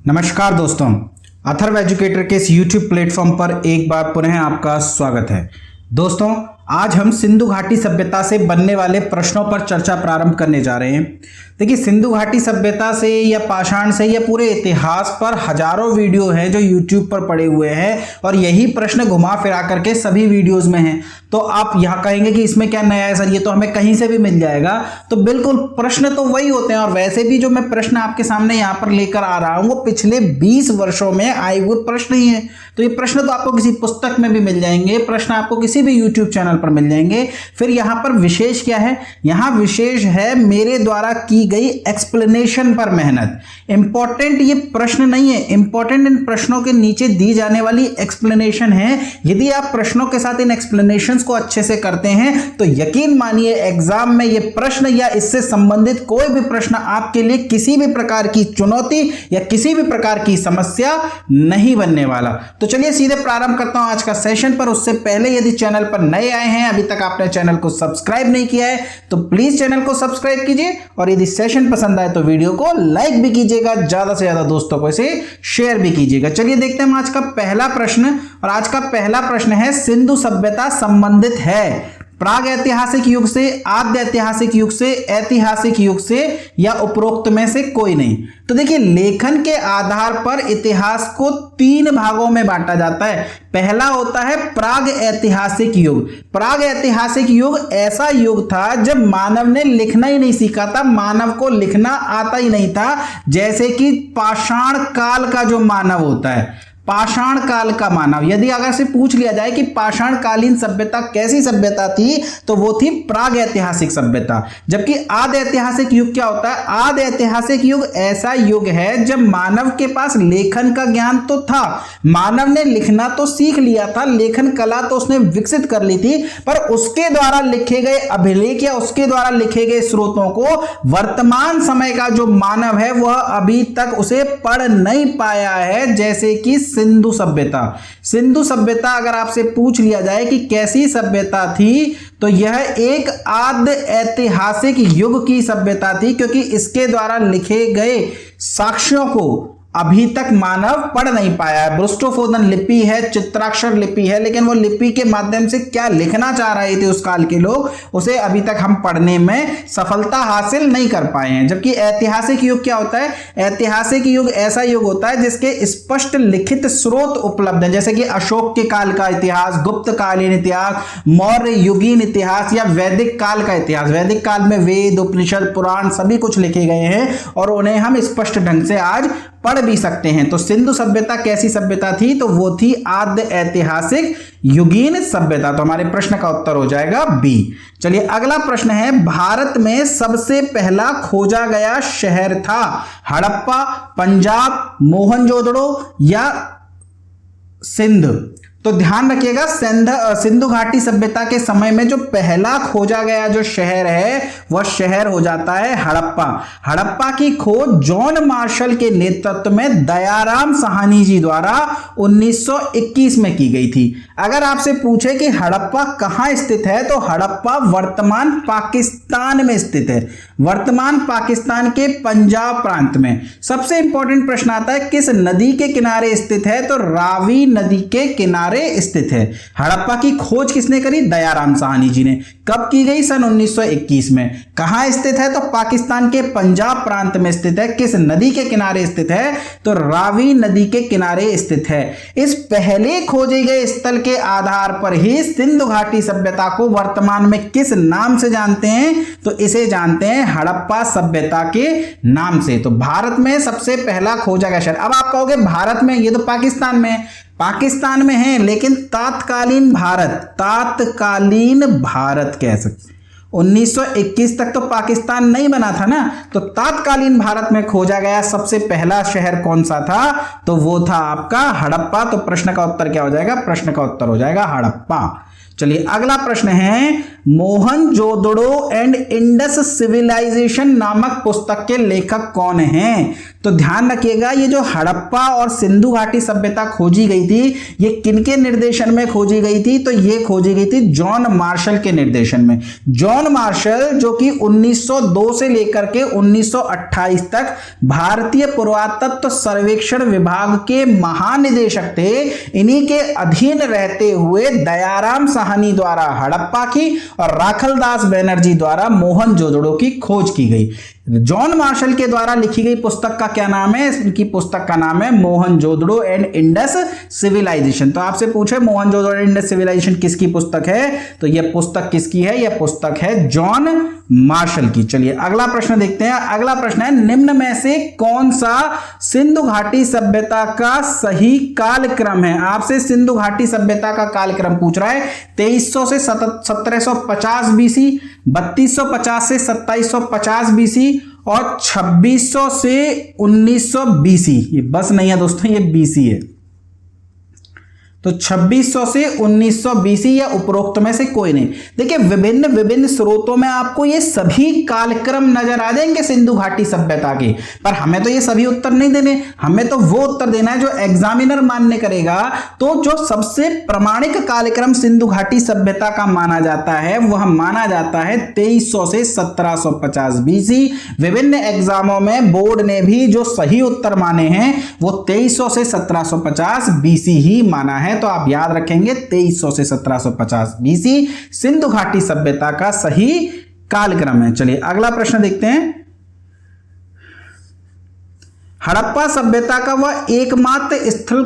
नमस्कार दोस्तों, अथर्व एजुकेटर के इस YouTube प्लेटफॉर्म पर एक बार पुनः आपका स्वागत है। दोस्तों, आज हम सिंधु घाटी सभ्यता से बनने वाले प्रश्नों पर चर्चा प्रारंभ करने जा रहे हैं। देखिए, सिंधु घाटी सभ्यता से या पाषाण से या पूरे इतिहास पर हजारों वीडियो हैं जो YouTube पर पड़े हुए हैं और यही प्रश्न घुमा फिरा करके सभी वीडियोस में हैं। तो आप यहाँ कहेंगे कि इसमें क्या नया है सर, ये तो हमें कहीं से भी मिल जाएगा। तो बिल्कुल प्रश्न तो वही होते हैं और वैसे भी जो मैं प्रश्न आपके सामने यहाँ पर लेकर आ रहा हूँ वो पिछले 20 वर्षों में आए हुए प्रश्न ही हैं। तो ये प्रश्न तो आपको किसी पुस्तक में भी मिल जाएंगे, प्रश्न आपको किसी भी YouTube चैनल पर मिल जाएंगे। फिर यहाँ पर विशेष क्या है? यहाँ विशेष है मेरे द्वारा की गई एक्सप्लेनेशन पर मेहनत। इंपॉर्टेंट ये प्रश्न नहीं है, इंपॉर्टेंट इन प्रश्नों के नीचे दी जाने वाली एक्सप्लेनेशन है। यदि आप प्रश्नों के साथ इन एक्सप्लेनेशन को अच्छे से करते हैं तो यकीन मानिए एग्जाम में ये प्रश्न या इससे संबंधित कोई भी प्रश्न आपके लिए किसी भी प्रकार की चुनौती या किसी भी प्रकार की समस्या नहीं बनने वाला। तो चलिए सीधे प्रारंभ करता हूं आज का सेशन पर। उससे पहले यदि चैनल पर नए आए हैं, अभी तक आपने चैनल को सब्सक्राइब नहीं किया है तो प्लीज चैनल को सब्सक्राइब कीजिए और यदि सेशन पसंद आए तो वीडियो को लाइक भी कीजिएगा, ज्यादा से ज्यादा दोस्तों को इसे शेयर भी कीजिएगा। चलिए देखते हैं आज का पहला प्रश्न। और आज का पहला प्रश्न है, सिंधु सभ्यता संबंधित है प्राग ऐतिहासिक युग से, आद्य ऐतिहासिक युग से, ऐतिहासिक युग से या उपरोक्त में से कोई नहीं। तो देखिए, लेखन के आधार पर इतिहास को 3 भागों में बांटा जाता है। पहला होता है प्राग ऐतिहासिक युग। प्राग ऐतिहासिक युग ऐसा युग था जब मानव ने लिखना ही नहीं सीखा था, मानव को लिखना आता ही नहीं था। जैसे कि पाषाण काल का जो मानव होता है, पाषाण काल का मानव, यदि अगर से पूछ लिया जाए कि पाषाण कालीन सभ्यता कैसी सभ्यता थी तो वो थी प्राग ऐतिहासिक सभ्यता। जबकि आद्य ऐतिहासिक युग क्या होता है? आद्य ऐतिहासिक युग ऐसा युग है जब मानव के पास लेखन का ज्ञान तो था, मानव ने लिखना तो सीख लिया था, लेखन कला तो उसने विकसित कर ली थी, पर उसके द्वारा लिखे गए अभिलेख या उसके द्वारा लिखे गए स्रोतों को वर्तमान समय का जो मानव है वह अभी तक उसे पढ़ नहीं पाया है। जैसे कि सिंधु सभ्यता। सिंधु सभ्यता अगर आपसे पूछ लिया जाए कि कैसी सभ्यता थी तो यह एक आद्य ऐतिहासिक युग की सभ्यता थी, क्योंकि इसके द्वारा लिखे गए साक्ष्यों को अभी तक मानव पढ़ नहीं पाया है। बृष्टोफोदन लिपि है, चित्राक्षर लिपि है, लेकिन वो लिपि के माध्यम से क्या लिखना चाह रहे थे उस काल के लोग, उसे अभी तक हम पढ़ने में सफलता हासिल नहीं कर पाए हैं। जबकि ऐतिहासिक युग क्या होता है? ऐतिहासिक युग ऐसा युग होता है जिसके स्पष्ट लिखित स्रोत उपलब्ध हैं, जैसे कि अशोक के काल का इतिहास, गुप्त कालीन इतिहास, मौर्य युगीन इतिहास या वैदिक काल का इतिहास। वैदिक काल में वेद, उपनिषद, पुराण सभी कुछ लिखे गए हैं और उन्हें हम स्पष्ट ढंग से आज पढ़ भी सकते हैं। तो सिंधु सभ्यता कैसी सभ्यता थी? तो वो थी आद्य ऐतिहासिक युगीन सभ्यता। तो हमारे प्रश्न का उत्तर हो जाएगा बी। चलिए अगला प्रश्न है, भारत में सबसे पहला खोजा गया शहर था हड़प्पा, पंजाब, मोहनजोदड़ो या सिंध? तो ध्यान रखिएगा, सिंधु घाटी सभ्यता के समय में जो पहला खोजा गया जो शहर है वह शहर हो जाता है हड़प्पा। हड़प्पा की खोज जॉन मार्शल के नेतृत्व में दयाराम साहनी जी द्वारा 1921 में की गई थी। अगर आपसे पूछे कि हड़प्पा कहां स्थित है तो हड़प्पा वर्तमान पाकिस्तान में स्थित है, वर्तमान पाकिस्तान के पंजाब प्रांत में। सबसे इंपॉर्टेंट प्रश्न आता है, किस नदी के किनारे स्थित है? तो रावी नदी के किनारे स्थित है। हड़प्पा की खोज किसने करी? दयाराम साहनी जी ने। कब की गई? सन 1921 में। कहां स्थित है? तो पाकिस्तान के पंजाब प्रांत में स्थित है। किस नदी के किनारे स्थित है? तो रावी नदी के किनारे स्थित है। इस पहले खोजे गए स्थल के आधार पर ही सिंधु घाटी सभ्यता को वर्तमान में किस नाम से जानते हैं? तो इसे जानते हैं हड़प्पा सभ्यता के नाम से। तो भारत में सबसे पहला खोजा गया शहर। अब आप कहोगे भारत में, ये तो पाकिस्तान में है। पाकिस्तान में है लेकिन तात्कालीन भारत कह सकते। 1921 तक तो पाकिस्तान नहीं बना था ना, तो तात्कालीन भारत में खोजा गया सबसे पहला शहर कौन सा था? तो वो था आपका हड़प्पा। तो प्रश्न का उत्तर क्या हो जाएगा? प्रश्न का उत्तर हो जाएगा हड़प्पा। चलिए अगला प्रश्न है, मोहनजोदड़ो एंड इंडस सिविलाइजेशन नामक पुस्तक के लेखक कौन हैं? तो ध्यान रखिएगा, ये जो हड़प्पा और सिंधु घाटी सभ्यता खोजी गई थी, ये किनके निर्देशन में खोजी गई थी? तो ये खोजी गई थी जॉन मार्शल के निर्देशन में। जॉन मार्शल जो कि 1902 से लेकर के 1928 तक भारतीय पुरातत्व सर्वेक्षण विभाग के महानिदेशक थे। इन्हीं के अधीन रहते हुए दयाराम साहनी द्वारा हड़प्पा की और राखलदास बनर्जी द्वारा मोहनजोदड़ो की खोज की गई। जॉन मार्शल के द्वारा लिखी गई पुस्तक का क्या नाम है? इनकी पुस्तक का नाम है मोहनजोदड़ो एंड इंडस सिविलाइजेशन। तो आपसे पूछे मोहनजोदड़ो एंड इंडस सिविलाइजेशन किसकी पुस्तक है? तो यह पुस्तक किसकी है? यह पुस्तक है जॉन मार्शल की। चलिए अगला प्रश्न देखते हैं। अगला प्रश्न है, निम्न में से कौन सा सिंधु घाटी सभ्यता का सही कालक्रम है? आपसे सिंधु घाटी सभ्यता का कालक्रम पूछ रहा है। 2300 से 1750 बीसी, 3250 से 2750 बीसी और 2600 से 1900 बीसी। ये बस नहीं है दोस्तों, ये बीसी है। तो 2600 से 1900 बीसी या उपरोक्त में से कोई नहीं। देखिए विभिन्न स्रोतों में आपको ये सभी कालक्रम नजर आ जाएंगे सिंधु घाटी सभ्यता के, पर हमें तो ये सभी उत्तर नहीं देने, हमें तो वो उत्तर देना है जो एग्जामिनर मान्य करेगा। तो जो सबसे प्रमाणिक कालक्रम सिंधु घाटी सभ्यता का माना जाता है वह माना जाता है 2300 से 1750 बीसी। विभिन्न एग्जामों में बोर्ड ने भी जो सही उत्तर माने हैं वो 2300 से 1750 बीसी ही माना है। तो आप याद रखेंगे 2300 से 1750 बीसी सिंधु घाटी सभ्यता का सही कालक्रम है। चलिए अगला प्रश्न देखते हैं। हड़प्पा सभ्यता का वह एकमात्र स्थल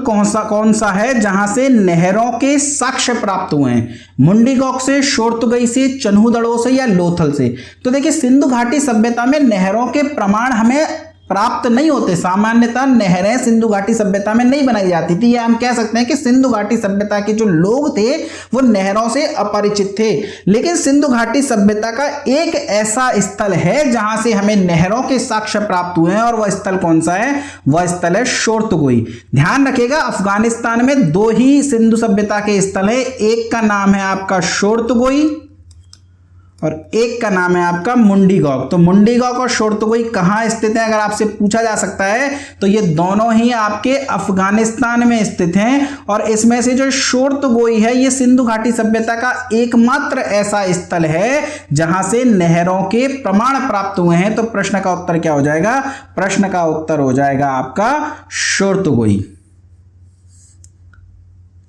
कौन सा है जहां से नहरों के साक्ष्य प्राप्त हुए हैं? मुंडीगौक से, शोरतुगई से, चन्हूदड़ो से या लोथल से? तो देखिए सिंधु घाटी सभ्यता में नहरों के प्रमाण हमें प्राप्त नहीं होते। सामान्यतः नहरें सिंधु घाटी सभ्यता में नहीं बनाई जाती थी, या हम कह सकते हैं कि सिंधु घाटी सभ्यता के जो लोग थे वो नहरों से अपरिचित थे। लेकिन सिंधु घाटी सभ्यता का एक ऐसा स्थल है जहां से हमें नहरों के साक्ष्य प्राप्त हुए हैं, और वह स्थल कौन सा है? वह स्थल है शोरतुगई। ध्यान रखिएगा अफगानिस्तान में दो ही सिंधु सभ्यता के स्थल है, एक का नाम है आपका शोरतुगई और एक का नाम है आपका मुंडीगौक। तो मुंडीगौक और शोरतुगई कहां स्थित है अगर आपसे पूछा जा सकता है तो ये दोनों ही आपके अफगानिस्तान में स्थित हैं। और इसमें से जो शोरतुगई है ये सिंधु घाटी सभ्यता का एकमात्र ऐसा स्थल है जहां से नहरों के प्रमाण प्राप्त हुए हैं। तो प्रश्न का उत्तर क्या हो जाएगा? प्रश्न का उत्तर हो जाएगा आपका शोरतुगई।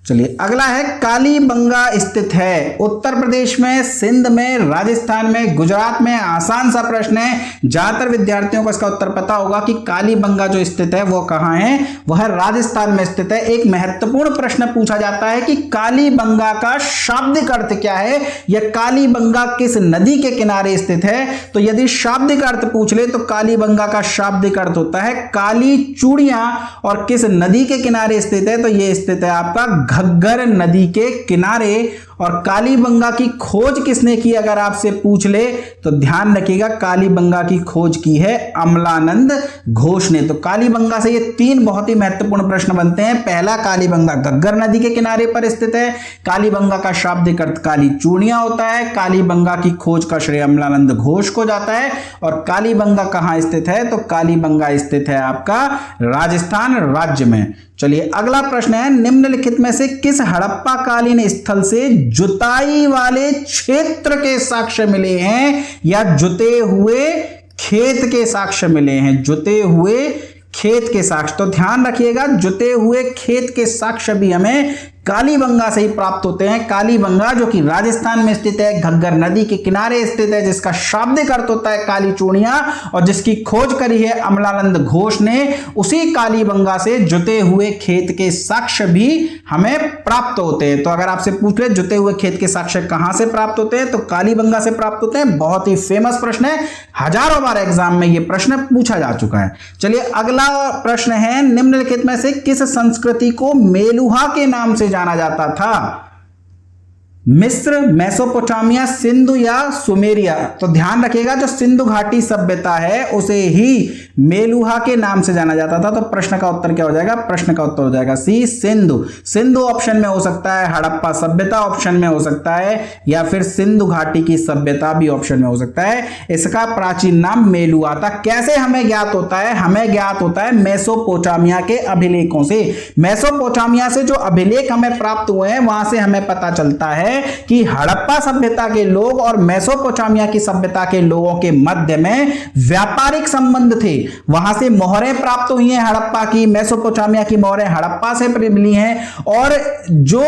चलिए अगला है, कालीबंगा स्थित है उत्तर प्रदेश में, सिंध में, राजस्थान में, गुजरात में? आसान सा प्रश्न है, ज्यादातर विद्यार्थियों को इसका उत्तर पता होगा कि कालीबंगा जो स्थित है वो कहां है? वह राजस्थान में स्थित है। एक महत्वपूर्ण प्रश्न पूछा जाता है कि कालीबंगा का शाब्दिक अर्थ क्या है, या कालीबंगा किस नदी के किनारे स्थित है? तो यदि शाब्दिक अर्थ पूछ ले तो कालीबंगा का शाब्दिक अर्थ होता है काली चूड़ियां। और किस नदी के किनारे स्थित है? तो यह स्थित है आपका घग्गर नदी के किनारे। और कालीबंगा की खोज किसने की अगर आपसे पूछ ले तो ध्यान रखिएगा कालीबंगा की खोज की है अमलानंद घोष ने। तो कालीबंगा से ये तीन बहुत ही महत्वपूर्ण प्रश्न बनते हैं। पहला, कालीबंगा घग्गर नदी के किनारे पर स्थित है। कालीबंगा का शाब्दिक अर्थ काली चूड़ियां होता है। कालीबंगा की खोज का श्रेय अमलानंद घोष को जाता है। और कालीबंगा कहां स्थित है? तो कालीबंगा स्थित है आपका राजस्थान राज्य में। चलिए अगला प्रश्न है, निम्नलिखित में से किस हड़प्पा कालीन स्थल से जुताई वाले क्षेत्र के साक्ष्य मिले हैं, या जुते हुए खेत के साक्ष्य मिले हैं? जुते हुए खेत के साक्ष्य। तो ध्यान रखिएगा जुते हुए खेत के साक्ष्य भी हमें कालीबंगा से ही प्राप्त होते हैं। कालीबंगा जो कि राजस्थान में स्थित है, घग्गर नदी के किनारे स्थित है, जिसका शाब्दिक अर्थ होता है काली चूड़ियां, और जिसकी खोज करी है अमलानंद घोष ने, उसी कालीबंगा से जुते हुए खेत के साक्ष्य भी हमें प्राप्त होते हैं। तो अगर आपसे पूछ ले जुते हुए खेत के साक्ष्य कहां से प्राप्त होते हैं, तो कालीबंगा से प्राप्त होते हैं। बहुत ही फेमस प्रश्न है, हजारों बार एग्जाम में यह प्रश्न पूछा जा चुका है। चलिए अगला प्रश्न है, निम्नलिखित में से किस संस्कृति को मेलुहा के नाम से जाना जाता था? मिस्र, मेसोपोटामिया, सिंधु या सुमेरिया? तो ध्यान रखिएगा जो सिंधु घाटी सभ्यता है उसे ही मेलुहा के नाम से जाना जाता था। तो प्रश्न का उत्तर क्या हो जाएगा? प्रश्न का उत्तर हो जाएगा सी, सिंधु। सिंधु ऑप्शन में हो सकता है, हड़प्पा सभ्यता ऑप्शन में हो सकता है, या फिर सिंधु घाटी की सभ्यता भी ऑप्शन में हो सकता है। इसका प्राचीन नाम मेलुहा था। कैसे हमें ज्ञात होता है? हमें ज्ञात होता है मेसोपोटामिया के अभिलेखों से। मेसोपोटामिया से जो अभिलेख हमें प्राप्त हुए हैं वहां से हमें पता चलता है कि हड़प्पा सभ्यता के लोग और मेसोपोटामिया की सभ्यता के लोगों के मध्य में व्यापारिक संबंध थे। वहां से मोहरें प्राप्त हुई हैं हड़प्पा की, मेसोपोटामिया की मोहरें हड़प्पा से मिली हैं। और जो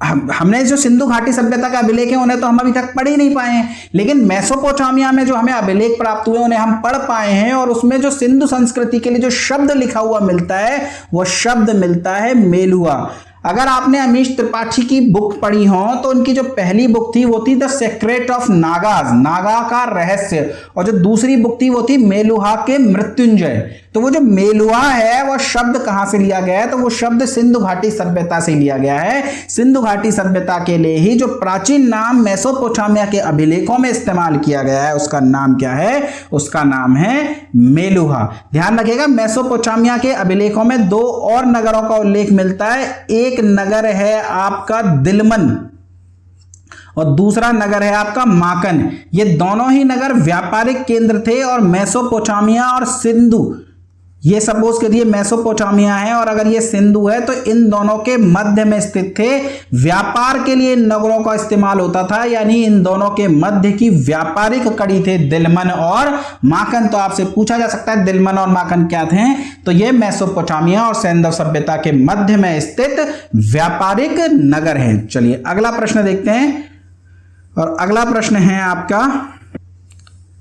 हमने जो सिंधु घाटी सभ्यता का अभिलेख है उन्हें तो हम अभी तक पढ़ ही नहीं पाए हैं, लेकिन मेसोपोटामिया में जो हमें अभिलेख प्राप्त हुए उन्हें हम पढ़ पाए हैं। और उसमें जो सिंधु संस्कृति के लिए जो शब्द लिखा हुआ मिलता है वो शब्द मिलता है मेलुहा। अगर आपने अमीश त्रिपाठी की बुक पढ़ी हो तो उनकी जो पहली बुक थी वो थी the secret of Nagas, Naga का रहस्य, और जो दूसरी बुक थी वो थी मेलुहा के मृत्युंजय। तो वो जो मेलुहा है वो शब्द कहां से लिया गया है? तो वो शब्द सिंधु घाटी सभ्यता से लिया गया है। सिंधु घाटी सभ्यता के लिए ही जो प्राचीन नाम मेसोपोटामिया के अभिलेखों में इस्तेमाल किया गया है उसका नाम क्या है? उसका नाम है मेलुहा। ध्यान रखिएगा मेसोपोटामिया के अभिलेखों में दो और नगरों का उल्लेख मिलता है। एक नगर है आपका दिलमन और दूसरा नगर है आपका माकन। ये दोनों ही नगर व्यापारिक केंद्र थे और मेसोपोटामिया और सिंधु, ये सपोज करिए मेसोपोटामिया है और अगर ये सिंधु है तो इन दोनों के मध्य में स्थित थे। व्यापार के लिए इन नगरों का इस्तेमाल होता था, यानी इन दोनों के मध्य की व्यापारिक कड़ी थे दिलमन और माकन। तो आपसे पूछा जा सकता है दिलमन और माकन क्या थे? तो ये मेसोपोटामिया और सिंधु सभ्यता के मध्य में स्थित व्यापारिक नगर हैं। चलिए अगला प्रश्न देखते हैं, और अगला प्रश्न है आपका,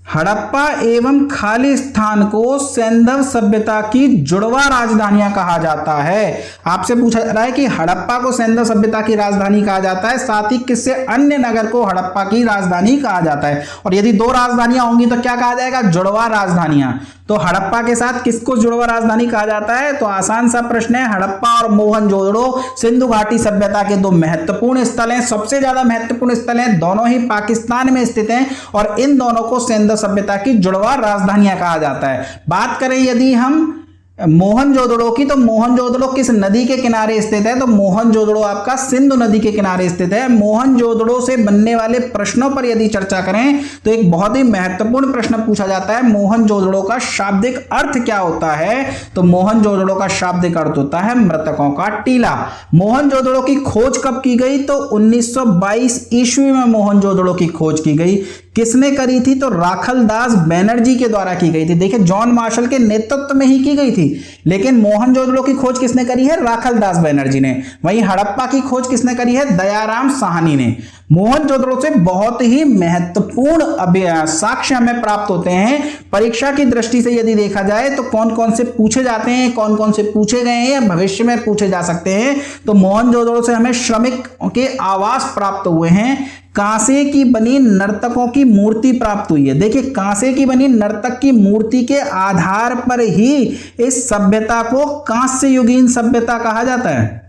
हड़प्पा एवं खालिस्तान को सैंधव सभ्यता की जुड़वा राजधानियां कहा जाता है। आपसे पूछा जा रहा है कि हड़प्पा को सैंधव सभ्यता की राजधानी कहा जाता है, साथ ही किससे अन्य नगर को हड़प्पा की राजधानी कहा जाता है? और यदि दो राजधानियां होंगी तो क्या कहा जाएगा? जुड़वा राजधानियां। तो हड़प्पा के साथ किसको जुड़वा राजधानी कहा जाता है? तो आसान सा प्रश्न है, हड़प्पा और मोहनजोदड़ो सिंधु घाटी सभ्यता के दो महत्वपूर्ण स्थल हैं, सबसे ज्यादा महत्वपूर्ण स्थल हैं, दोनों ही पाकिस्तान में स्थित हैं और इन दोनों को सिंधु सभ्यता की जुड़वा राजधानियां कहा जाता है। बात करें यदि हम मोहनजोदड़ो की, तो मोहनजोदड़ो किस नदी के किनारे स्थित है? तो मोहनजोदड़ो आपका सिंधु नदी के किनारे स्थित है। मोहनजोदड़ो से बनने वाले प्रश्नों पर यदि चर्चा करें तो एक बहुत ही महत्वपूर्ण प्रश्न पूछा जाता है, मोहनजोदड़ो का शाब्दिक अर्थ क्या होता है? तो मोहनजोदड़ो का शाब्दिक अर्थ होता है मृतकों का टीला। मोहनजोदड़ो की खोज कब की गई? तो 1922 ईस्वी में मोहनजोदड़ो की खोज की गई। किसने करी थी? तो राखलदास बैनर्जी के द्वारा की गई थी। देखिए जॉन मार्शल के नेतृत्व में ही की गई थी, लेकिन मोहनजोदड़ो की खोज किसने करी है? राखलदास बैनर्जी ने। वहीं हड़प्पा की खोज किसने करी है? दयाराम साहनी ने। मोहनजोदड़ो से बहुत ही महत्वपूर्ण साक्ष्य हमें प्राप्त होते हैं। परीक्षा की दृष्टि से यदि देखा जाए तो कौन कौन से पूछे जाते हैं, कौन कौन से पूछे गए हैं, भविष्य में पूछे जा सकते हैं। तो मोहनजोदड़ो से हमें श्रमिक के आवास प्राप्त हुए हैं, कांसे की बनी नर्तकों की मूर्ति प्राप्त हुई है। देखिए कांसे की बनी नर्तक की मूर्ति के आधार पर ही इस सभ्यता को कांस्य युगीन सभ्यता कहा जाता है।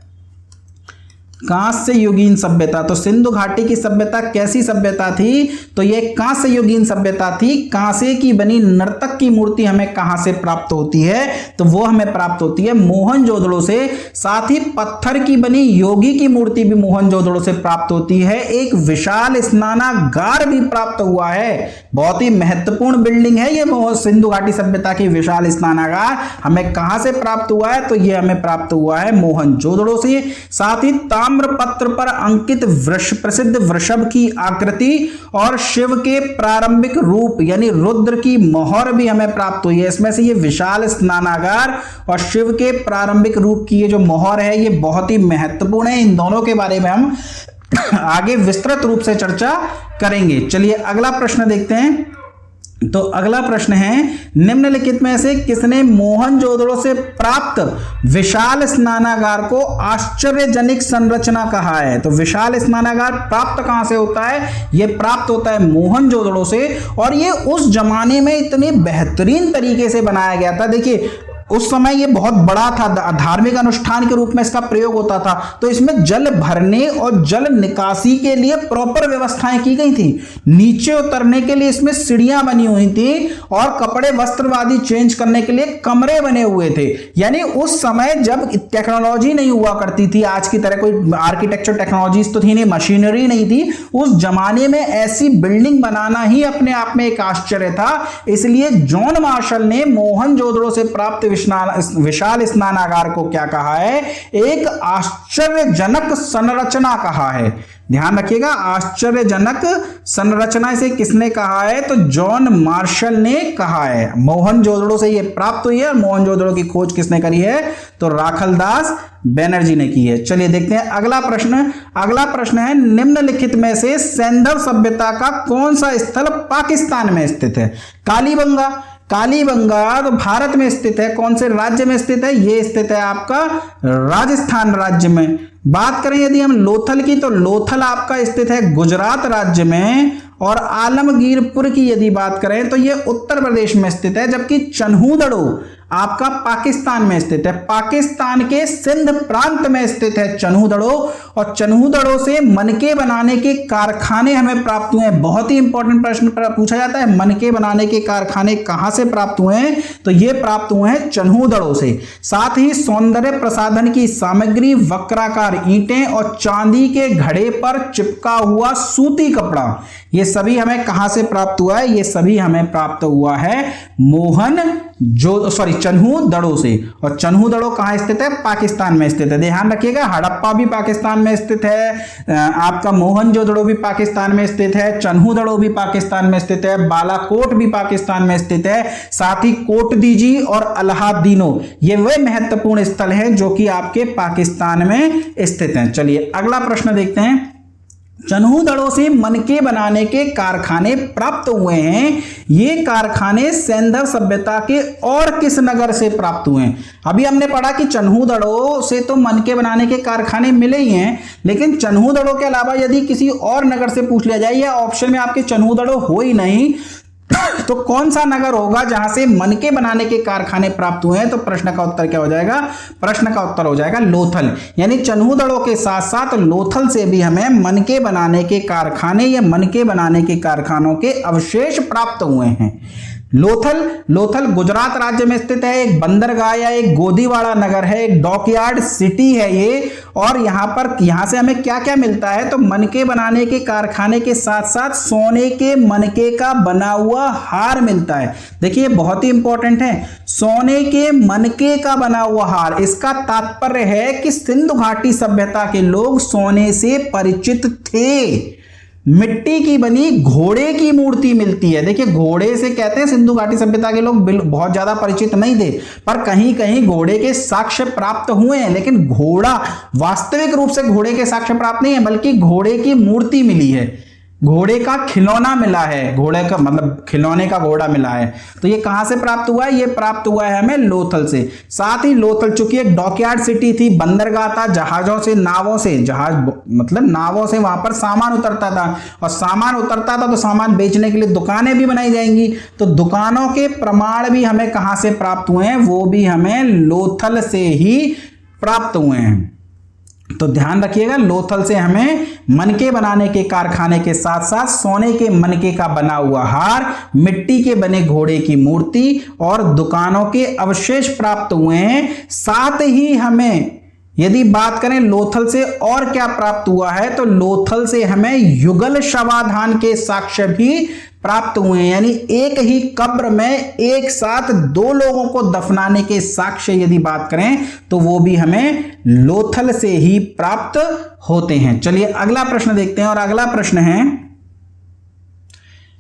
कांस्य युगीन सभ्यता, तो सिंधु घाटी की सभ्यता कैसी सभ्यता थी? तो यह कांस्य युगीन सभ्यता थी। कांसे की बनी नर्तक की मूर्ति हमें कहां से प्राप्त होती है? तो वो हमें प्राप्त होती है मोहनजोदड़ो से। साथ ही पत्थर की बनी योगी की मूर्ति भी मोहनजोदड़ो से प्राप्त होती है। एक विशाल स्नानागार भी प्राप्त हुआ है, बहुत ही महत्वपूर्ण बिल्डिंग है ये सिंधु घाटी सभ्यता की विशाल स्नानागार। हमें कहां से प्राप्त हुआ है? तो यह हमें प्राप्त हुआ है मोहनजोदड़ो से। साथ ही पत्र पर अंकित प्रसिद्ध वृषभ की आकृति और शिव के प्रारंभिक रूप यानी रुद्र की मोहर भी हमें प्राप्त हुई है। इसमें से ये विशाल स्नानागार और शिव के प्रारंभिक रूप की ये जो मोहर है ये बहुत ही महत्वपूर्ण है। इन दोनों के बारे में हम आगे विस्तृत रूप से चर्चा करेंगे। चलिए अगला प्रश्न देखते हैं। तो अगला प्रश्न है, निम्नलिखित में से किसने मोहनजोदड़ो से प्राप्त विशाल स्नानागार को आश्चर्यजनक संरचना कहा है? तो विशाल स्नानागार प्राप्त कहां से होता है? यह प्राप्त होता है मोहनजोदड़ो से, और यह उस जमाने में इतने बेहतरीन तरीके से बनाया गया था। देखिए उस समय ये बहुत बड़ा था, धार्मिक अनुष्ठान के रूप में इसका प्रयोग होता था। तो इसमें जल भरने और जल निकासी के लिए प्रॉपर व्यवस्थाएं की गई थी। नीचे उतरने के लिए इसमें सीढ़ियां बनी हुई थी और कपड़े वस्त्र आदि चेंज करने के लिए कमरे बने हुए थे। यानी उस समय जब टेक्नोलॉजी नहीं हुआ करती थी, आज की तरह कोई आर्किटेक्चर टेक्नोलॉजीज तो थी नहीं, मशीनरी नहीं थी, उस जमाने में ऐसी बिल्डिंग बनाना ही अपने आप में एक आश्चर्य था। इसलिए जॉन मार्शल ने मोहनजोदड़ो से प्राप्त विशाल स्नानागार को क्या कहा है? एक आश्चर्यजनक संरचना कहा है। ध्यान रखिएगा, आश्चर्यजनक संरचना इसे किसने कहा है? तो जॉन मार्शल ने कहा है। मोहनजोदड़ो से यह प्राप्त हुई है। मोहनजोदड़ो की खोज किसने करी है? तो राखलदास बैनर्जी ने की है। चलिए देखते हैं अगला प्रश्न। अगला प्रश्न है, निम्नलिखित में से सैंधव सभ्यता का कौन सा स्थल पाकिस्तान में स्थित है? कालीबंगा। कालीबंगा तो भारत में स्थित है। कौन से राज्य में स्थित है? ये स्थित है आपका राजस्थान राज्य में। बात करें यदि हम लोथल की, तो लोथल आपका स्थित है गुजरात राज्य में। और आलमगीरपुर की यदि बात करें तो ये उत्तर प्रदेश में स्थित है। जबकि चन्हूदड़ो आपका पाकिस्तान में स्थित है। पाकिस्तान के सिंध प्रांत में स्थित है चन्हूदड़ो। और चन्हूदड़ो से मनके बनाने के कारखाने हमें प्राप्त हुए हैं। बहुत ही इंपॉर्टेंट प्रश्न पूछा जाता है, मनके बनाने के कारखाने कहां से प्राप्त हुए हैं? तो ये प्राप्त हुए हैं चन्हूदड़ो से। साथ ही सौंदर्य प्रसाधन की सामग्री, वक्राकार ईंटें और चांदी के घड़े पर चिपका हुआ सूती कपड़ा, ये सभी हमें कहां से प्राप्त हुआ है? ये सभी हमें प्राप्त हुआ है चन्हूदड़ो से। और चन्हूदड़ो कहां स्थित है? पाकिस्तान में स्थित है। ध्यान रखिएगा, हड़प्पा भी पाकिस्तान में स्थित है, आपका मोहनजोदड़ो भी पाकिस्तान में स्थित है, चन्हूदड़ो भी पाकिस्तान में स्थित है, बालाकोट भी पाकिस्तान में स्थित है। साथ ही कोटदीजी और अलाहादीनो, ये वे महत्वपूर्ण स्थल हैं जो कि आपके पाकिस्तान में स्थित हैं। चलिए अगला प्रश्न देखते हैं। चन्हूदड़ो से मनके बनाने के कारखाने प्राप्त हुए हैं। ये कारखाने सैंधव सभ्यता के और किस नगर से प्राप्त हुए हैं? अभी हमने पढ़ा कि चन्हूदड़ो से तो मनके बनाने के कारखाने मिले ही हैं, लेकिन चन्हूदड़ो के अलावा यदि किसी और नगर से पूछ लिया जाए, या ऑप्शन में आपके चन्हूदड़ो हो ही नहीं, तो कौन सा नगर होगा जहां से मनके बनाने के कारखाने प्राप्त हुए हैं? तो प्रश्न का उत्तर क्या हो जाएगा? प्रश्न का उत्तर हो जाएगा लोथल। यानी चन्हूदड़ो के साथ साथ लोथल से भी हमें मनके बनाने के कारखाने या मनके बनाने के कारखानों के अवशेष प्राप्त हुए हैं। लोथल गुजरात राज्य में स्थित है। एक बंदरगाह या एक गोदीवाड़ा नगर है, एक डॉकयार्ड सिटी है ये। और यहां से हमें क्या क्या मिलता है? तो मनके बनाने के कारखाने के साथ साथ सोने के मनके का बना हुआ हार मिलता है। देखिए बहुत ही इंपॉर्टेंट है, सोने के मनके का बना हुआ हार। इसका तात्पर्य है कि सिंधु घाटी सभ्यता के लोग सोने से परिचित थे। मिट्टी की बनी घोड़े की मूर्ति मिलती है। देखिए घोड़े से कहते हैं सिंधु घाटी सभ्यता के लोग बहुत ज्यादा परिचित नहीं थे, पर कहीं कहीं घोड़े के साक्ष्य प्राप्त हुए हैं। लेकिन घोड़ा वास्तविक रूप से घोड़े के साक्ष्य प्राप्त नहीं है, बल्कि घोड़े की मूर्ति मिली है, घोड़े का खिलौना मिला है, घोड़े का मतलब खिलौने का घोड़ा मिला है। तो ये कहां से प्राप्त हुआ है? ये प्राप्त हुआ है हमें लोथल से। साथ ही लोथल चूंकि एक डॉकयार्ड सिटी थी, बंदरगाह था, जहाजों से नावों से, जहाज मतलब नावों से वहां पर सामान उतरता था, और सामान उतरता था तो सामान बेचने के लिए दुकानें भी बनाई जाएंगी। तो दुकानों के प्रमाण भी हमें कहां से प्राप्त हुए हैं? वो भी हमें लोथल से ही प्राप्त हुए हैं। तो ध्यान रखिएगा, लोथल से हमें मनके बनाने के कारखाने के साथ साथ सोने के मनके का बना हुआ हार, मिट्टी के बने घोड़े की मूर्ति और दुकानों के अवशेष प्राप्त हुए हैं। साथ ही हमें यदि बात करें लोथल से और क्या प्राप्त हुआ है, तो लोथल से हमें युगल शवाधान के साक्ष्य भी प्राप्त हुए हैं। यानी एक ही कब्र में एक साथ दो लोगों को दफनाने के साक्ष्य यदि बात करें तो वो भी हमें लोथल से ही प्राप्त होते हैं। चलिए अगला प्रश्न देखते हैं, और अगला प्रश्न है,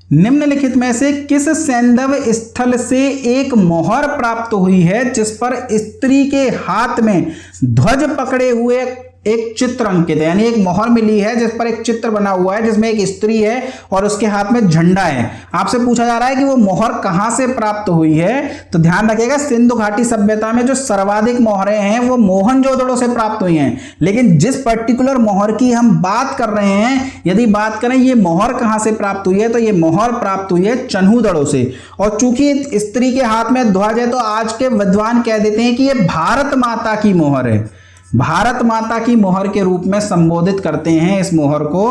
निम्नलिखित में से किस सैंधव स्थल से एक मोहर प्राप्त हुई है जिस पर स्त्री के हाथ में ध्वज पकड़े हुए एक चित्र अंकित है, यानी एक मोहर मिली है जिस पर एक चित्र बना हुआ है जिसमें एक स्त्री है और उसके हाथ में झंडा है। आपसे पूछा जा रहा है कि वो मोहर कहां से प्राप्त हुई है। तो ध्यान रखिएगा, सिंधु घाटी सभ्यता में जो सर्वाधिक मोहरें हैं वो मोहनजोदड़ो से प्राप्त हुई हैं। लेकिन जिस पर्टिकुलर मोहर की हम बात कर रहे हैं, यदि बात करें ये मोहर कहां से प्राप्त हुई है, तो ये मोहर प्राप्त हुई है चन्हूदड़ो से। और चूंकि स्त्री के हाथ में ध्वज है तो आज के विद्वान कह देते हैं कि ये भारत माता की मोहर है, भारत माता की मोहर के रूप में संबोधित करते हैं इस मोहर को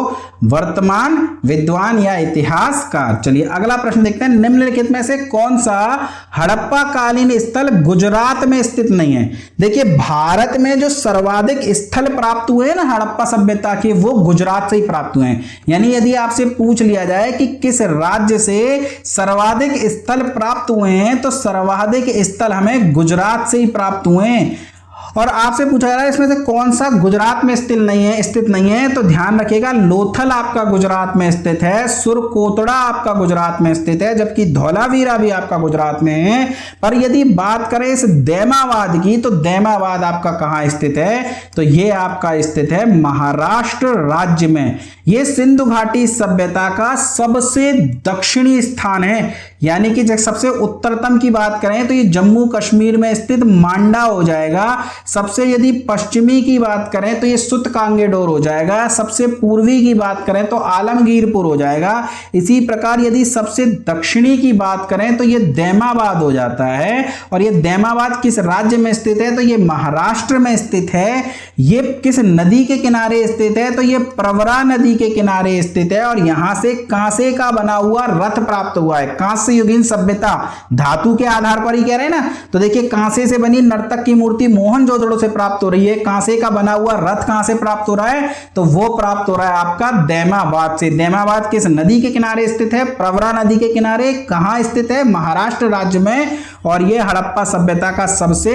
वर्तमान विद्वान या इतिहासकार। चलिए अगला प्रश्न देखते हैं, निम्नलिखित में से कौन सा हड़प्पा कालीन स्थल गुजरात में स्थित नहीं है। देखिए भारत में जो सर्वाधिक स्थल प्राप्त हुए हैं ना हड़प्पा सभ्यता के, वो गुजरात से ही प्राप्त हुए हैं। यानी यदि आपसे पूछ लिया जाए कि किस राज्य से सर्वाधिक स्थल प्राप्त हुए हैं, तो सर्वाधिक स्थल हमें गुजरात से ही प्राप्त हुए हैं। और आपसे पूछा जा रहा है इसमें से कौन सा गुजरात में स्थित नहीं है, तो ध्यान रखिएगा लोथल आपका गुजरात में स्थित है, सुरकोटड़ा आपका गुजरात में स्थित है, जबकि धौलावीरा भी आपका गुजरात में है। पर यदि बात करें इस दैमाबाद की, तो दैमाबाद आपका कहां स्थित है, तो ये आपका स्थित है महाराष्ट्र राज्य में। ये सिंधु घाटी सभ्यता का सबसे दक्षिणी स्थान है, यानी कि जब सबसे उत्तरतम की बात करें तो ये जम्मू कश्मीर में स्थित मांडा हो जाएगा। सबसे यदि पश्चिमी की बात करें तो ये सुतकांगेडोर हो जाएगा। सबसे पूर्वी की बात करें तो आलमगीरपुर हो जाएगा। इसी प्रकार यदि सबसे दक्षिणी की बात करें तो ये दैमाबाद हो जाता है। और ये दैमाबाद किस राज्य में स्थित है, तो ये महाराष्ट्र में स्थित है। ये किस नदी के किनारे स्थित है, तो ये प्रवरा नदी के किनारे स्थित है। और यहां से कांसे का बना हुआ रथ प्राप्त हुआ है। कांस्य युगीन सभ्यता, धातु के आधार पर ही कह रहे हैं ना, तो देखिए कांसे से बनी नर्तक की मूर्ति मोहनजोदड़ो से प्राप्त हो रही है। कांसे का बना हुआ रथ कहां से प्राप्त हो रहा है, तो वो प्राप्त हो रहा है आपका दैमाबाद से। दैमाबाद किस नदी के किनारे स्थित है, प्रवरा नदी के किनारे। कहां स्थित है, महाराष्ट्र राज्य में। और यह हड़प्पा सभ्यता का सबसे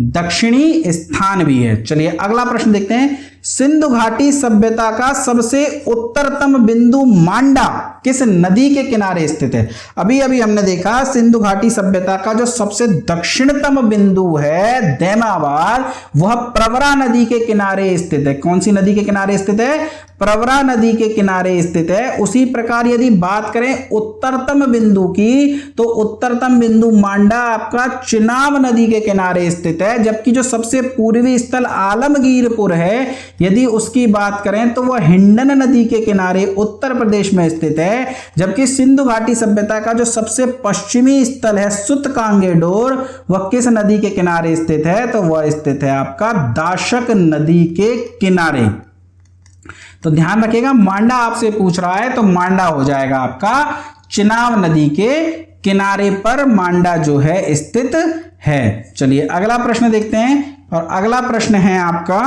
दक्षिणी स्थान भी है। चलिए अगला प्रश्न देखते हैं, सिंधु घाटी सभ्यता का सबसे उत्तरतम बिंदु मांडा किस नदी के किनारे स्थित है। अभी अभी हमने देखा सिंधु घाटी सभ्यता का जो सबसे दक्षिणतम बिंदु है दैमाबाद, वह प्रवरा नदी के किनारे स्थित है। कौन सी नदी के किनारे स्थित है, प्रवरा नदी के किनारे स्थित है। उसी प्रकार यदि बात करें उत्तरतम बिंदु की, तो उत्तरतम बिंदु मांडा आपका चिनाब नदी के किनारे स्थित है। जबकि जो सबसे पूर्वी स्थल आलमगीरपुर है, यदि उसकी बात करें तो वह हिंडन नदी के किनारे उत्तर प्रदेश में स्थित है। जबकि सिंधु घाटी सभ्यता का जो सबसे पश्चिमी स्थल है सुतकांगेडोर, वह किस नदी के किनारे स्थित है, तो वह स्थित है आपका दाशक नदी के किनारे। तो ध्यान रखिएगा, मांडा आपसे पूछ रहा है तो मांडा हो जाएगा आपका चिनाब नदी के किनारे पर मांडा जो है स्थित है। चलिए अगला प्रश्न देखते हैं, और अगला प्रश्न है आपका,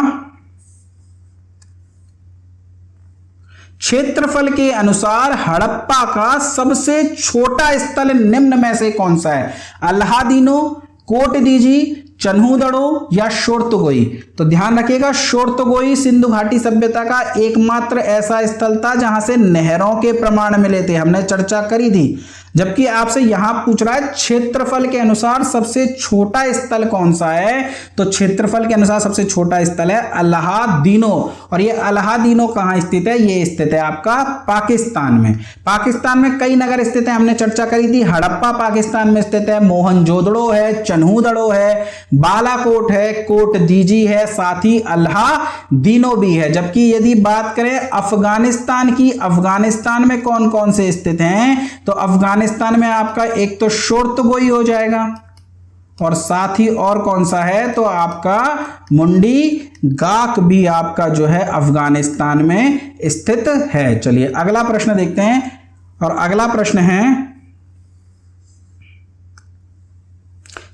क्षेत्रफल के अनुसार हड़प्पा का सबसे छोटा स्थल निम्न में से कौन सा है। अल्लादीनो, कोटदीजी, चन्हूदड़ो या शोरतुगोई। तो ध्यान रखिएगा, शोरतुगोई सिंधु घाटी सभ्यता का एकमात्र ऐसा स्थल था जहां से नहरों के प्रमाण मिले थे, हमने चर्चा करी थी। जबकि आपसे यहां पूछ रहा है क्षेत्रफल के अनुसार सबसे छोटा स्थल कौन सा है, तो क्षेत्रफल के अनुसार सबसे छोटा स्थल है अल्लादीनो। और ये अल्लादीनो कहां स्थित है, ये स्थित है आपका पाकिस्तान में। पाकिस्तान में कई नगर स्थित है, हमने चर्चा करी थी। हड़प्पा पाकिस्तान में स्थित है, मोहनजोदड़ो है, चन्हूदड़ो है, बालाकोट है, कोटदीजी है, साथ ही अल्लादीनो भी है। जबकि यदि बात करें अफगानिस्तान की, अफगानिस्तान में कौन कौन से स्थित हैं, तो अफगानिस्तान में आपका एक तो शोरतुगोई हो जाएगा, और साथ ही और कौन सा है, तो आपका मुंडी गाक भी आपका जो है अफगानिस्तान में स्थित है। चलिए अगला प्रश्न देखते हैं, और अगला प्रश्न है,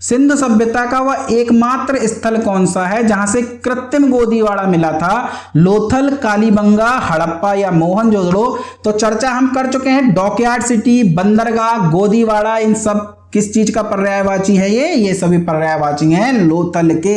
सिंधु सभ्यता का वह एकमात्र स्थल कौन सा है जहां से कृत्रिम गोदीवाड़ा मिला था। लोथल, कालीबंगा, हड़प्पा या मोहनजोदड़ो। तो चर्चा हम कर चुके हैं डॉकयार्ड सिटी, बंदरगाह, गोदीवाड़ा, इन सब किस चीज का पर्यायवाची है ये सभी पर्यायवाची हैं लोथल के।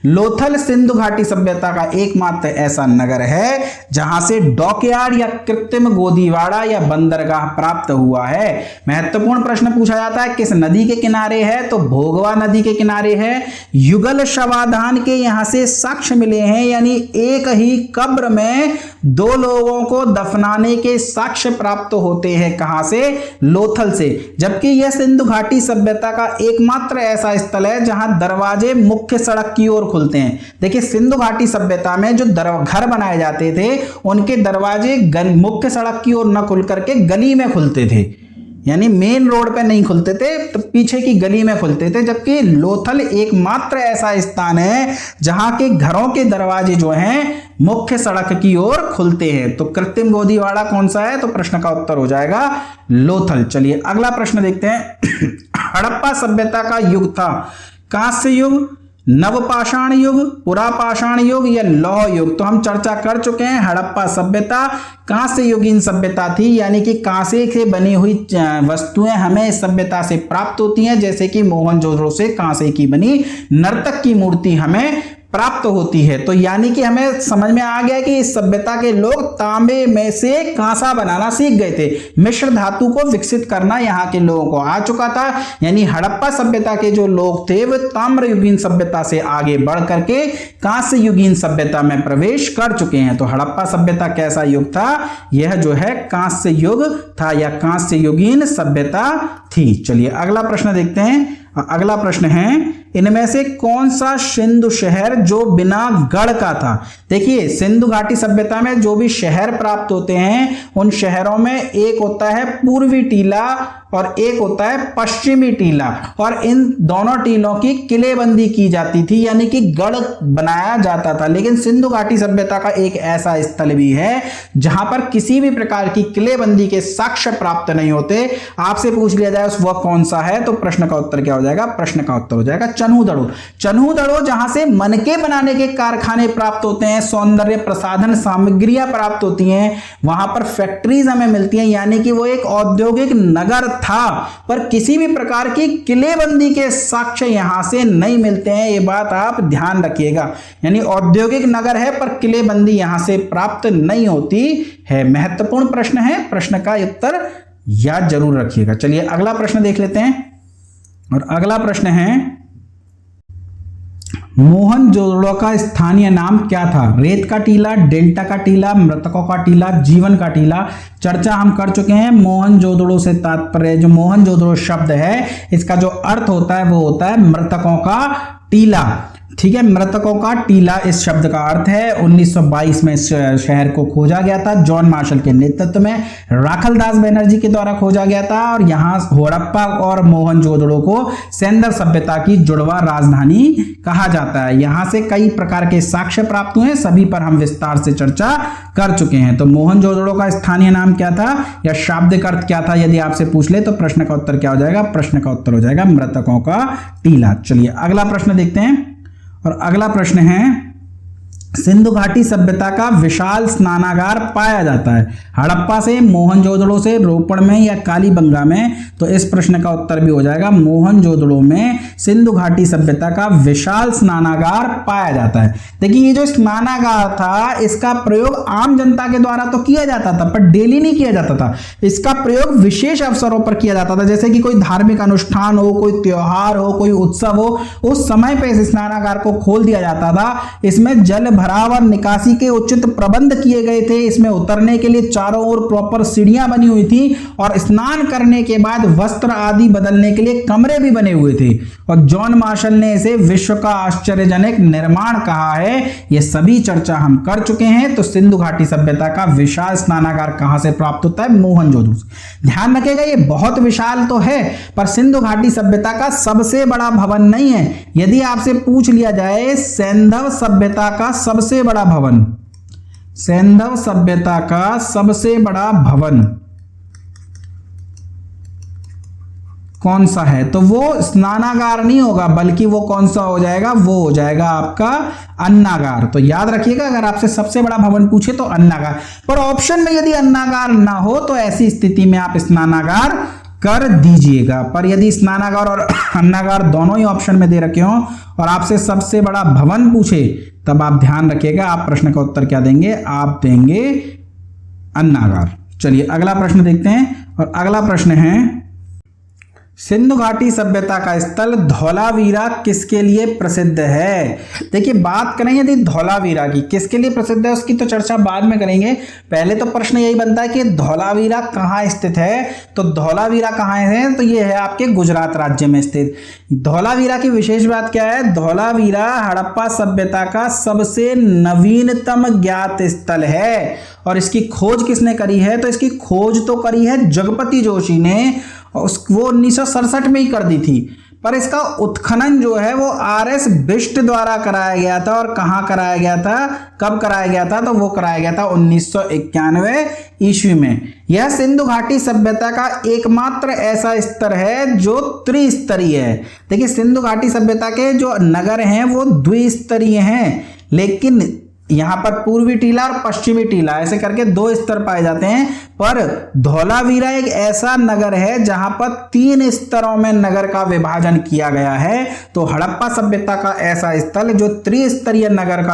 लोथल सिंधु घाटी सभ्यता का एकमात्र ऐसा नगर है जहां से डॉकयार्ड या कृत्रिम गोदीवाड़ा या बंदरगाह प्राप्त हुआ है। महत्वपूर्ण प्रश्न पूछा जाता है किस नदी के किनारे है, तो भोगवा नदी के किनारे है। युगल शवाधान के यहां से साक्ष्य मिले हैं, यानी एक ही कब्र में 2 लोगों को दफनाने के साक्ष्य प्राप्त होते हैं। कहां से? लोथल से। जबकि यह सिंधु घाटी सभ्यता का एकमात्र ऐसा स्थल है जहां दरवाजे मुख्य सड़क की ओर खुलते हैं। देखिए सिंधु घाटी सभ्यता में जो घर बनाए जाते थे उनके दरवाजे मुख्य सड़क की ओर न खुल करके गली में खुलते थे, यानी मेन रोड पे नहीं खुलते थे, तो पीछे की गली में खुलते थे। जबकि लोथल एकमात्र ऐसा स्थान है जहां के घरों के दरवाजे जो हैं मुख्य सड़क की ओर खुलते हैं। तो कृत्रिम गोदीवाड़ा कौन सा है? तो प्रश्न का उत्तर हो जाएगा लोथल। चलिए अगला प्रश्न देखते हैं। हड़प्पा सभ्यता का युग था कांस्य युग, नवपाषाण युग, पुरापाषाण युग या लौह युग। तो हम चर्चा कर चुके हैं हड़प्पा सभ्यता कांस्य युगीन सभ्यता थी, यानी कि कांसे से बनी हुई वस्तुएं हमें इस सभ्यता से प्राप्त होती हैं, जैसे कि मोहनजोदड़ो से कांसे की बनी नर्तक की मूर्ति हमें प्राप्त होती है। तो यानी कि हमें समझ में आ गया कि इस सभ्यता के लोग तांबे में से कांसा बनाना सीख गए थे। मिश्र धातु को विकसित करना यहाँ के लोगों को आ चुका था, यानी हड़प्पा सभ्यता के जो लोग थे वे ताम्र युगीन सभ्यता से आगे बढ़ करके कांस्य युगीन सभ्यता में प्रवेश कर चुके हैं। तो हड़प्पा सभ्यता कैसा युग था? यह जो है कांस्य युग था या कांस्य युगीन सभ्यता थी। चलिए अगला प्रश्न देखते हैं। अगला प्रश्न है इनमें से कौन सा सिंधु शहर जो बिना गढ़ का था? देखिए सिंधु घाटी सभ्यता में जो भी शहर प्राप्त होते हैं उन शहरों में एक होता है पूर्वी टीला और एक होता है पश्चिमी टीला, और इन दोनों टीलों की किलेबंदी की जाती थी, यानी कि गढ़ बनाया जाता था। लेकिन सिंधु घाटी सभ्यता का एक ऐसा स्थल भी है जहां पर किसी भी प्रकार की किलेबंदी के साक्ष्य प्राप्त नहीं होते। आपसे पूछ लिया जाए वह कौन सा है, तो प्रश्न का उत्तर क्या हो जाएगा? प्रश्न का उत्तर हो जाएगा चन्हूदड़ो। चन्हूदड़ो जहां से मनके बनाने के कारखाने प्राप्त होते हैं, सौंदर्य प्रसाधन सामग्रियां प्राप्त होती हैं, वहां पर फैक्ट्रीज हमें मिलती हैं, यानी कि वो एक औद्योगिक नगर था, पर किसी भी प्रकार की किलेबंदी के साक्ष्य यहां से नहीं मिलते हैं। ये बात आप ध्यान रखिएगा, यानी औद्योगिक नगर है पर किलेबंदी यहां से प्राप्त नहीं होती है। महत्वपूर्ण प्रश्न है, प्रश्न का उत्तर याद जरूर रखिएगा। चलिए अगला प्रश्न देख लेते हैं, और अगला प्रश्न है मोहनजोदड़ो का स्थानीय नाम क्या था? रेत का टीला, डेल्टा का टीला, मृतकों का टीला, जीवन का टीला। चर्चा हम कर चुके हैं। मोहनजोदड़ो से तात्पर्य, जो मोहनजोदड़ो शब्द है इसका जो अर्थ होता है वो होता है मृतकों का टीला। ठीक है, मृतकों का टीला इस शब्द का अर्थ है। 1922 में इस शहर को खोजा गया था, जॉन मार्शल के नेतृत्व में राखलदास बनर्जी के द्वारा खोजा गया था, और यहाँ हड़प्पा और मोहनजोदड़ो को सेंदर सभ्यता की जुड़वा राजधानी कहा जाता है। यहाँ से कई प्रकार के साक्ष्य प्राप्त हुए, सभी पर हम विस्तार से चर्चा कर चुके हैं। तो मोहनजोदड़ो का स्थानीय नाम क्या था या शाब्दिक अर्थ क्या था, यदि आपसे पूछ ले तो प्रश्न का उत्तर क्या हो जाएगा? प्रश्न का उत्तर हो जाएगा मृतकों का टीला। चलिए अगला प्रश्न देखते हैं, और अगला प्रश्न है सिंधु घाटी सभ्यता का विशाल स्नानागार पाया जाता है हड़प्पा से, मोहनजोदड़ो से, रोपड़ में या कालीबंगा में? तो इस प्रश्न का उत्तर भी हो जाएगा मोहनजोदड़ो में सिंधु घाटी सभ्यता का विशाल स्नानागार पाया जाता है। देखिए ये जो स्नानागार था इसका प्रयोग आम जनता के द्वारा तो किया जाता था, पर डेली नहीं किया जाता था। इसका प्रयोग विशेष अवसरों पर किया जाता था, जैसे कि कोई धार्मिक अनुष्ठान हो, कोई त्योहार हो, कोई उत्सव हो, उस समय पे इस स्नानागार को खोल दिया जाता था। इसमें जल भराव और निकासी के उचित प्रबंध किए गए थे। इसमें उतरने के लिए चारों ओर प्रॉपर सीढ़ियां बनी हुई थी, और स्नान करने के बाद वस्त्र आदि बदलने के लिए कमरे भी बने हुए थे। और जॉन मार्शल ने इसे विश्व का आश्चर्यजनक निर्माण कहा है। ये सभी चर्चा हम कर चुके हैं। तो सिंधु घाटी सभ्यता का विशाल स्नानागार कहां से प्राप्त होता है? मोहनजोदड़ो से। ध्यान रखिएगा ये बहुत विशाल तो है, पर सिंधु घाटी सभ्यता का सबसे बड़ा भवन नहीं है। यदि आपसे पूछ लिया जाए सैंधव सभ्यता का सबसे बड़ा भवन, सैंधव सभ्यता का सबसे बड़ा भवन कौन सा है, तो वो स्नानागार नहीं होगा, बल्कि वो कौन सा हो जाएगा? वो हो जाएगा आपका अन्नागार। तो याद रखिएगा अगर आपसे सबसे बड़ा भवन पूछे तो अन्नागार, पर ऑप्शन में यदि अन्नागार ना हो तो ऐसी स्थिति में आप स्नानागार कर दीजिएगा। पर यदि स्नानागार और अन्नागार दोनों ही ऑप्शन में दे रखे हों और आपसे सबसे बड़ा भवन पूछे तब आप ध्यान रखिएगा, आप प्रश्न का उत्तर क्या देंगे, आप देंगे अन्नागार। चलिए अगला प्रश्न देखते हैं और अगला प्रश्न है, सिंधु घाटी सभ्यता का स्थल धौलावीरा किसके लिए प्रसिद्ध है। देखिए बात करें यदि धौलावीरा की किसके लिए प्रसिद्ध है उसकी तो चर्चा बाद में करेंगे, पहले तो प्रश्न यही बनता है कि धौलावीरा कहाँ स्थित है। तो धौलावीरा कहाँ है, तो ये है आपके गुजरात राज्य में स्थित। धौलावीरा की विशेष बात क्या है, धौलावीरा हड़प्पा सभ्यता का सबसे नवीनतम ज्ञात स्थल है और इसकी खोज किसने करी है, तो इसकी खोज तो करी है जगपति जोशी ने, वो 1967 में ही कर दी थी, पर इसका उत्खनन जो है वो आर.एस. बिष्ट द्वारा कराया गया था। और कहाँ कराया गया था, कब कराया गया था, तो वो कराया गया था 1991 ईस्वी में। यह सिंधु घाटी सभ्यता का एकमात्र ऐसा स्तर है जो त्रिस्तरीय है। देखिए सिंधु घाटी सभ्यता के जो नगर हैं वो द्विस्तरीय हैं, लेकिन यहां पर पूर्वी टीला और पश्चिमी टीला ऐसे करके दो स्तर पाए जाते हैं, पर धौलावीरा एक ऐसा नगर है जहां पर 3 स्तरों में नगर का विभाजन किया गया है। तो हड़प्पा सभ्यता का ऐसा स्थल जो त्रिस्तरीय नगर का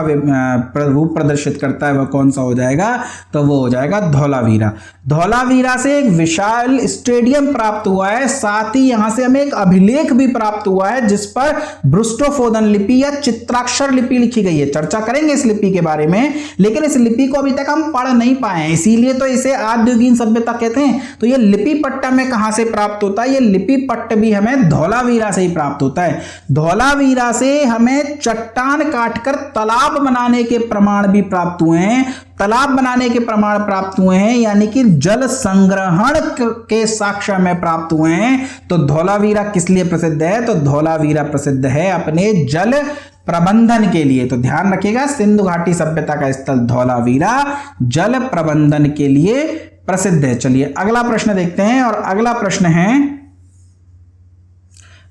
रूप प्रदर्शित करता है वह कौन सा हो जाएगा, तो वो हो जाएगा धौलावीरा। धौलावीरा से एक विशाल स्टेडियम प्राप्त हुआ है, साथ ही यहां से हमें एक अभिलेख भी प्राप्त हुआ है जिस पर ब्रुष्टोफोदन लिपि या चित्राक्षर लिपि लिखी गई है। चर्चा करेंगे इस लिपि के बारे में, लेकिन इस लिपि को अभी तक हम पढ़ नहीं पाए हैं, इसीलिए तो इसे आद्ययुगीन सभ्यता कहते हैं। तो ये लिपि पट्ट में कहां से प्राप्त होता है, ये लिपि पट्ट भी हमें धौलावीरा से ही प्राप्त होता है। धौलावीरा से हमें चट्टान काटकर तालाब बनाने के प्रमाण भी प्राप्त हुए हैं, तालाब बनाने के प्रमाण प्राप्त हुए हैं, यानी कि जल संग्रहण के साक्ष्य में प्राप्त हुए हैं। तो धौलावीरा किस लिए प्रसिद्ध है, तो धौलावीरा प्रसिद्ध है अपने जल प्रबंधन के लिए। तो ध्यान रखिएगा सिंधु घाटी सभ्यता का स्थल धौलावीरा जल प्रबंधन के लिए प्रसिद्ध है। चलिए अगला प्रश्न देखते हैं और अगला प्रश्न है,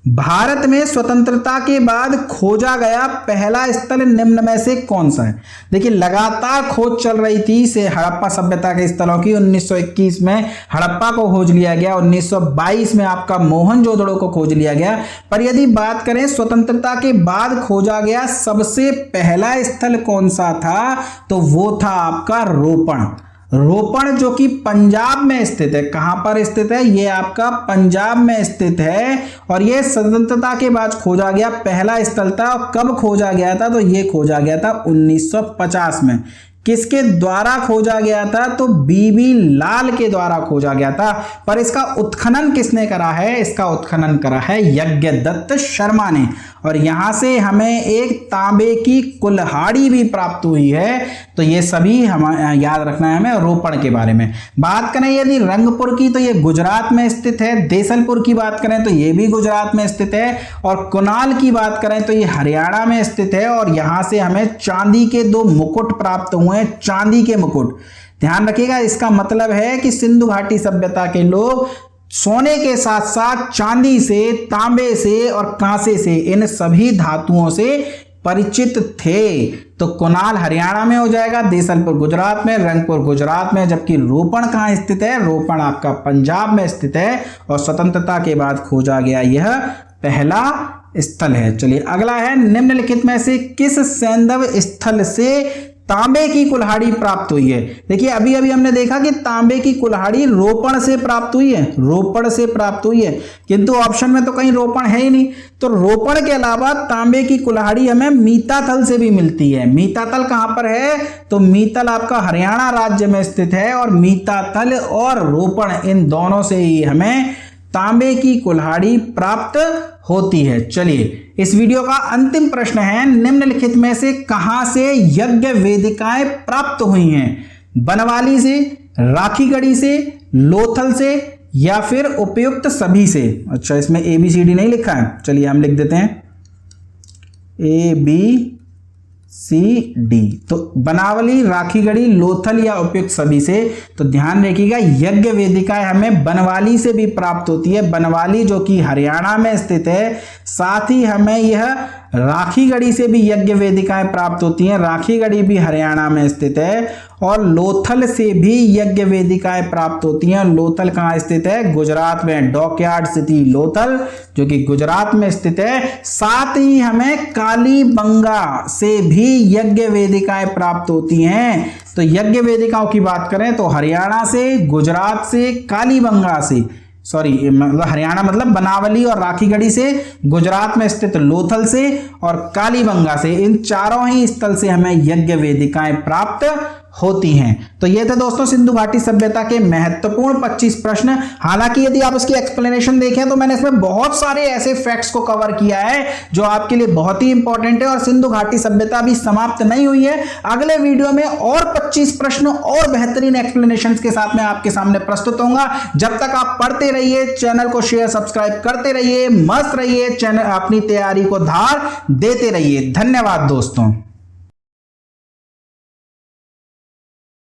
भारत में स्वतंत्रता के बाद खोजा गया पहला स्थल निम्न में से कौन सा है। देखिए लगातार खोज चल रही थी से हड़प्पा सभ्यता के स्थलों की। 1921 में हड़प्पा को खोज लिया गया, 1922 में आपका मोहनजोदड़ो को खोज लिया गया। पर यदि बात करें स्वतंत्रता के बाद खोजा गया सबसे पहला स्थल कौन सा था, तो वो था आपका रोपण। रोपण जो कि पंजाब में स्थित है। कहां पर स्थित है, ये आपका पंजाब में स्थित है और ये स्वतंत्रता के बाद खोजा गया पहला स्थल था। और कब खोजा गया था, तो ये खोजा गया था 1950 में। किसके द्वारा खोजा गया था, तो बीबी लाल के द्वारा खोजा गया था। पर इसका उत्खनन किसने करा है, इसका उत्खनन करा है यज्ञदत्त शर्मा ने। और यहां से हमें एक तांबे की कुल्हाड़ी भी प्राप्त हुई है। तो ये सभी हम याद रखना है हमें रोपण के बारे में। बात करें यदि रंगपुर की, तो ये गुजरात में स्थित है। देसलपुर की बात करें तो ये भी गुजरात में स्थित है। और कुनाल की बात करें तो ये हरियाणा में स्थित है। और यहां से हमें चांदी के 2 मुकुट प्राप्त हुए हैं, चांदी के मुकुट। ध्यान रखिएगा, इसका मतलब है कि सिंधु घाटी सभ्यता के लोग सोने के साथ साथ चांदी से, तांबे से और कांसे से, इन सभी धातुओं से परिचित थे। तो कुनाल हरियाणा में हो जाएगा, देसलपुर गुजरात में, रंगपुर गुजरात में, जबकि रोपण कहाँ स्थित है, रोपण आपका पंजाब में स्थित है। और स्वतंत्रता के बाद खोजा गया यह पहला स्थल है। चलिए अगला है, निम्नलिखित में से किस सैंधव स्थल से तांबे की कुल्हाड़ी प्राप्त हुई है। देखिए अभी अभी हमने देखा कि तांबे की कुल्हाड़ी रोपण से प्राप्त हुई है, रोपण से प्राप्त हुई है, किंतु ऑप्शन में तो कहीं रोपण है ही नहीं। तो रोपण के अलावा तांबे की कुल्हाड़ी हमें मीतातल से भी मिलती है। मीतातल कहां पर है, तो मीतल आपका हरियाणा राज्य में स्थित है। और मीतातल और रोपण इन दोनों से ही हमें तांबे की कुल्हाड़ी प्राप्त होती है। चलिए इस वीडियो का अंतिम प्रश्न है, निम्नलिखित में से कहां से यज्ञ वेदिकाएं प्राप्त हुई हैं। बनवाली से, राखीगढ़ी से, लोथल से या फिर उपयुक्त सभी से। अच्छा इसमें ABCD नहीं लिखा है, चलिए हम लिख देते हैं ABCD। तो बनावली, राखीगढ़ी, लोथल या उपयुक्त सभी से। तो ध्यान रखिएगा यज्ञ वेदिकाएं हमें बनवाली से भी प्राप्त होती है। बनवाली जो कि हरियाणा में स्थित है, साथ ही हमें यह राखीगढ़ी से भी यज्ञ वेदिकाएं प्राप्त होती हैं। राखीगढ़ी भी हरियाणा में स्थित है। और लोथल से भी यज्ञ वेदिकाएं प्राप्त होती हैं। लोथल कहाँ स्थित है? गुजरात में। डॉकयार्ड सिटी लोथल जो कि गुजरात में स्थित है। साथ ही हमें कालीबंगा से भी यज्ञ वेदिकाएं प्राप्त होती हैं। तो यज्ञ वेदिकाओं की बात करें तो हरियाणा से, गुजरात से, कालीबंगा से, सॉरी मतलब हरियाणा मतलब बनावली और राखीगढ़ी से, गुजरात में स्थित लोथल से और कालीबंगा से, इन चारों ही स्थल से हमें यज्ञ वेदिकाएं प्राप्त होती हैं। तो ये थे दोस्तों सिंधु घाटी सभ्यता के महत्वपूर्ण 25 प्रश्न। हालांकि यदि आप इसकी एक्सप्लेनेशन देखें तो मैंने इसमें बहुत सारे ऐसे फैक्ट्स को कवर किया है जो आपके लिए बहुत ही इंपॉर्टेंट है। और सिंधु घाटी सभ्यता भी समाप्त नहीं हुई है। अगले वीडियो में और 25 प्रश्न और बेहतरीन एक्सप्लेनेशन के साथ मैं आपके सामने प्रस्तुत होऊंगा। जब तक आप पढ़ते रहिए, चैनल को शेयर सब्सक्राइब करते रहिए, मस्त रहिए, चैनल अपनी तैयारी को धार देते रहिए। धन्यवाद दोस्तों।